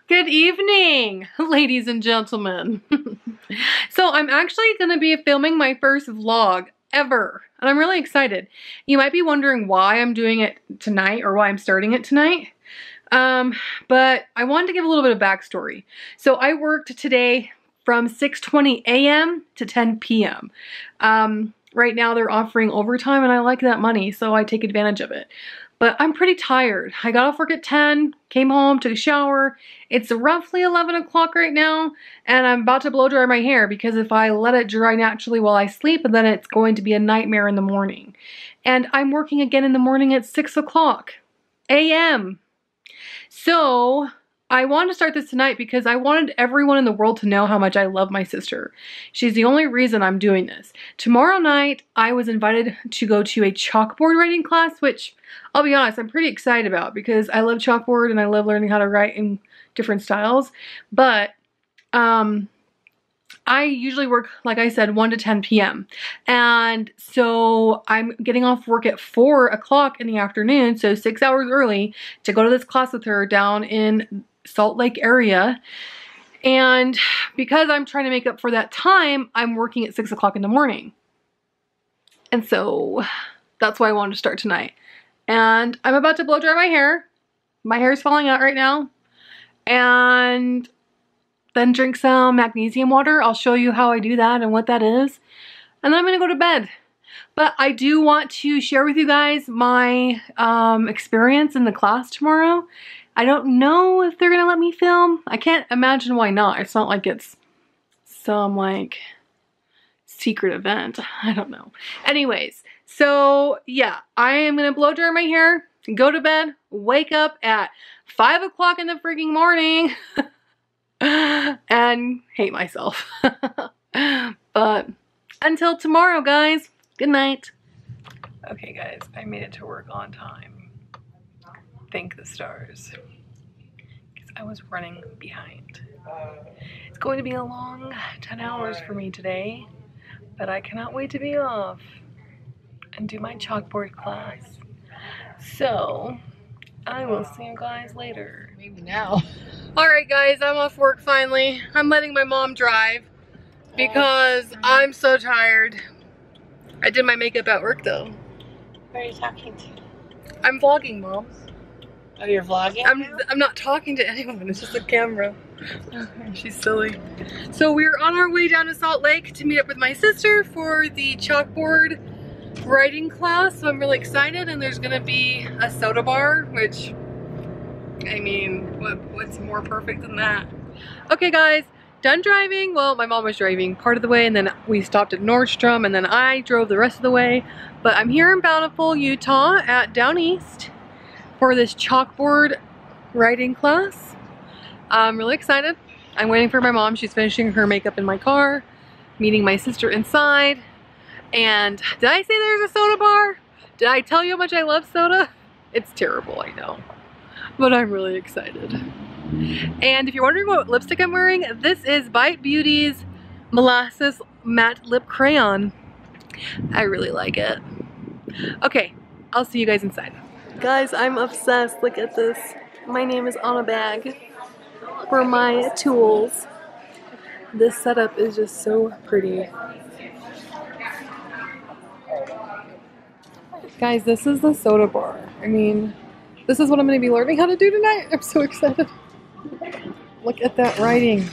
Good evening, ladies and gentlemen. So I'm actually going to be filming my first vlog ever, and I'm really excited. You might be wondering why I'm doing it tonight or why I'm starting it tonight. But I wanted to give a little bit of backstory. So I worked today from 6:20 a.m. to 10 p.m. Right now they're offering overtime and I like that money, so I take advantage of it. But I'm pretty tired. I got off work at 10, came home, took a shower. It's roughly 11 o'clock right now, and I'm about to blow dry my hair because if I let it dry naturally while I sleep, then it's going to be a nightmare in the morning. And I'm working again in the morning at 6 o'clock a.m. So I wanted to start this tonight because I wanted everyone in the world to know how much I love my sister. She's the only reason I'm doing this. Tomorrow night, I was invited to go to a chalkboard writing class, which I'll be honest, I'm pretty excited about because I love chalkboard and I love learning how to write in different styles. But I usually work, like I said, 1 to 10 p.m. And so I'm getting off work at 4 o'clock in the afternoon, so 6 hours early, to go to this class with her down in Salt Lake area. And because I'm trying to make up for that time, I'm working at 6 o'clock in the morning. And so that's why I wanted to start tonight. And I'm about to blow dry my hair. My hair is falling out right now. And then drink some magnesium water. I'll show you how I do that and what that is. And then I'm gonna go to bed. But I do want to share with you guys my experience in the class tomorrow. I don't know if they're gonna let me film. I can't imagine why not. It's not like it's some like secret event. I don't know. Anyways, so yeah, I am gonna blow dry my hair, go to bed, wake up at 5 o'clock in the freaking morning and hate myself. But until tomorrow, guys, good night. Okay guys, I made it to work on time. Thank the stars. Because I was running behind. It's going to be a long 10 hours for me today, but I cannot wait to be off and do my chalkboard class. So, I will see you guys later. Maybe now. Alright guys, I'm off work finally. I'm letting my mom drive because I'm so tired. I did my makeup at work though. Who are you talking to? I'm vlogging, Mom. Oh, you're vlogging? I'm not talking to anyone, it's just a camera. She's silly. So we're on our way down to Salt Lake to meet up with my sister for the chalkboard writing class. So I'm really excited, and there's gonna be a soda bar, which, I mean, what's more perfect than that? Okay guys, done driving. Well, my mom was driving part of the way, and then we stopped at Nordstrom, and then I drove the rest of the way. But I'm here in Bountiful, Utah at Down East for this chalkboard writing class. I'm really excited. I'm waiting for my mom. She's finishing her makeup in my car, meeting my sister inside. And did I say there's a soda bar? Did I tell you how much I love soda? It's terrible, I know. But I'm really excited. And if you're wondering what lipstick I'm wearing, this is Bite Beauty's Molasses Matte Lip Crayon. I really like it. Okay, I'll see you guys inside. Guys, I'm obsessed. Look at this. My name is on a bag for my tools. This setup is just so pretty. Guys, this is the soda bar. I mean, this is what I'm going to be learning how to do tonight. I'm so excited. Look at that writing.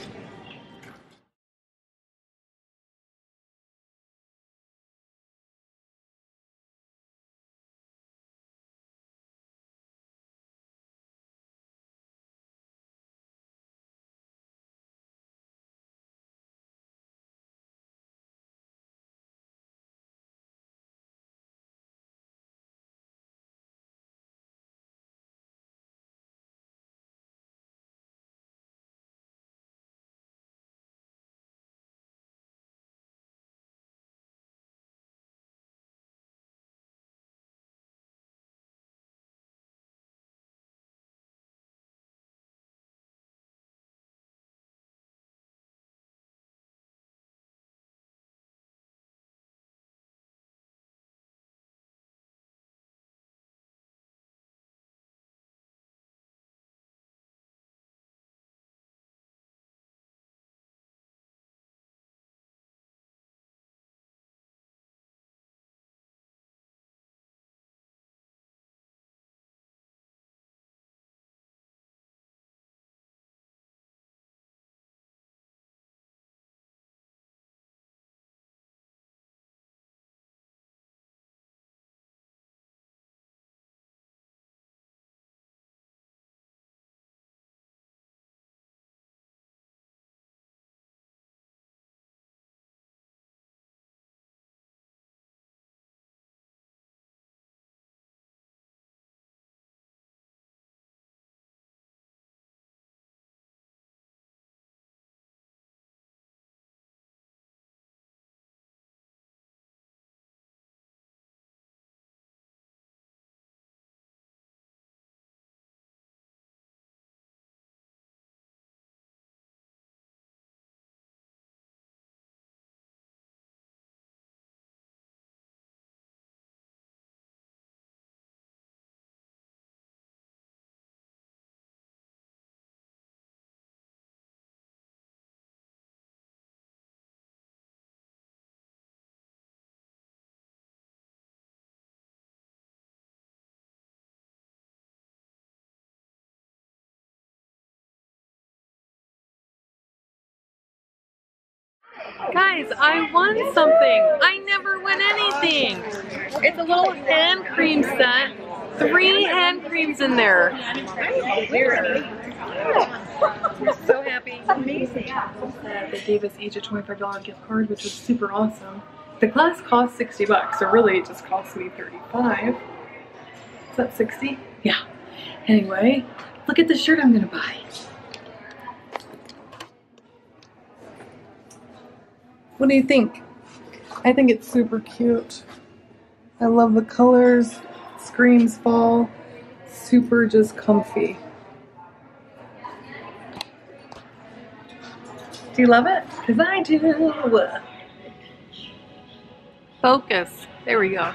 Guys, I won something. I never win anything. It's a little hand cream set. 3 hand creams in there. We're so happy. Amazing. They gave us each a $25 gift card, which was super awesome. The class cost 60 bucks, so really it just cost me 35. Is that 60? Yeah. Anyway, look at the shirt I'm gonna buy. What do you think? I think it's super cute. I love the colors. Screams fall. Super just comfy. Do you love it? Because I do. Focus. There we go.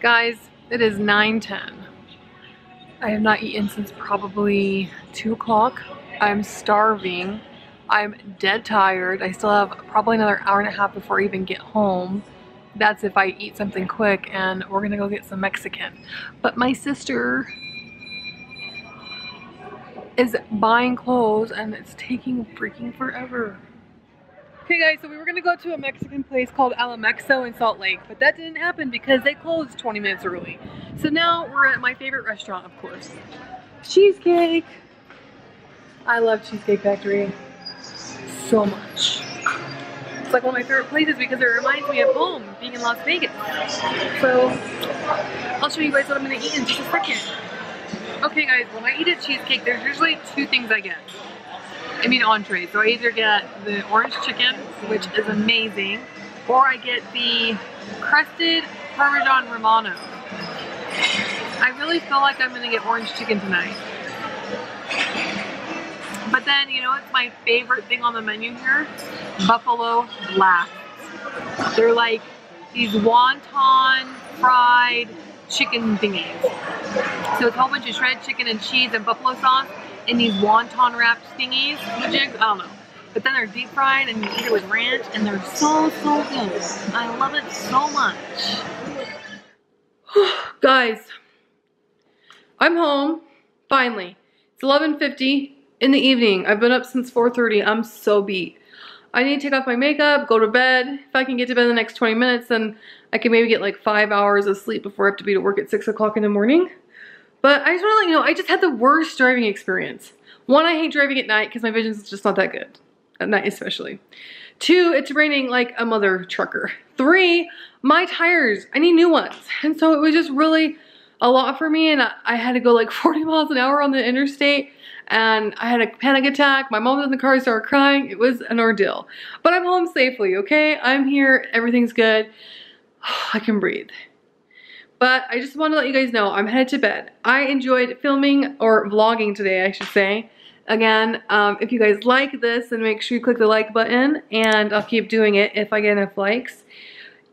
Guys, it is 9:10. I have not eaten since probably 2 o'clock. I'm starving. I'm dead tired. I still have probably another hour and a half before I even get home. That's if I eat something quick, and we're gonna go get some Mexican. But my sister is buying clothes and it's taking freaking forever. Okay guys, so we were gonna go to a Mexican place called Alamexo in Salt Lake, but that didn't happen because they closed 20 minutes early. So now we're at my favorite restaurant, of course. Cheesecake. I love Cheesecake Factory so much. It's like one of my favorite places because it reminds me of home, being in Las Vegas. So I'll show you guys what I'm gonna eat in just a second. Okay guys, when I eat a cheesecake, there's usually 2 things I get. I mean entrees. So I either get the orange chicken, which is amazing, or I get the crusted Parmesan Romano. I really feel like I'm gonna get orange chicken tonight. But then, you know what's my favorite thing on the menu here? Buffalo blasts. They're like these wonton fried chicken thingies. So it's a whole bunch of shredded chicken and cheese and buffalo sauce in these wonton wrapped thingies, jigs, I don't know. But then they're deep fried and you eat it with ranch and they're so good. I love it so much. Guys, I'm home, finally. It's 11:50 in the evening. I've been up since 4:30. I'm so beat. I need to take off my makeup, go to bed. If I can get to bed in the next 20 minutes, then I can maybe get like 5 hours of sleep before I have to be to work at 6 o'clock in the morning. But I just want to let you know, I just had the worst driving experience. 1, I hate driving at night because my vision's just not that good. At night especially. 2, it's raining like a mother trucker. 3, my tires, I need new ones. And so it was just really a lot for me, and I had to go like 40 miles an hour on the interstate, and I had a panic attack. My mom was in the car, started crying. It was an ordeal. But I'm home safely, okay? I'm here, everything's good. I can breathe. But I just want to let you guys know, I'm headed to bed. I enjoyed filming, or vlogging today, I should say. Again, if you guys like this, then make sure you click the like button, and I'll keep doing it if I get enough likes.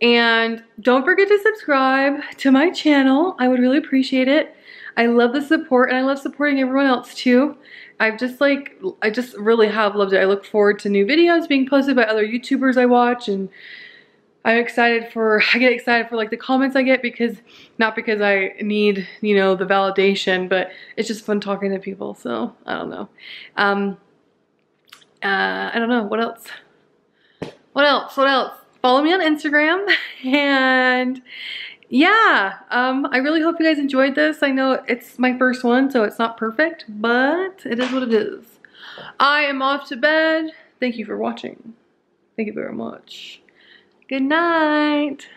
And don't forget to subscribe to my channel. I would really appreciate it. I love the support, and I love supporting everyone else too. I just really have loved it. I look forward to new videos being posted by other YouTubers I watch, and I get excited for like the comments I get, because not because I need, you know, the validation, but it's just fun talking to people. So I don't know. I don't know what else. What else? Follow me on Instagram, and yeah, I really hope you guys enjoyed this. I know it's my first one, so it's not perfect, but it is what it is. I am off to bed. Thank you for watching. Thank you very much. Good night.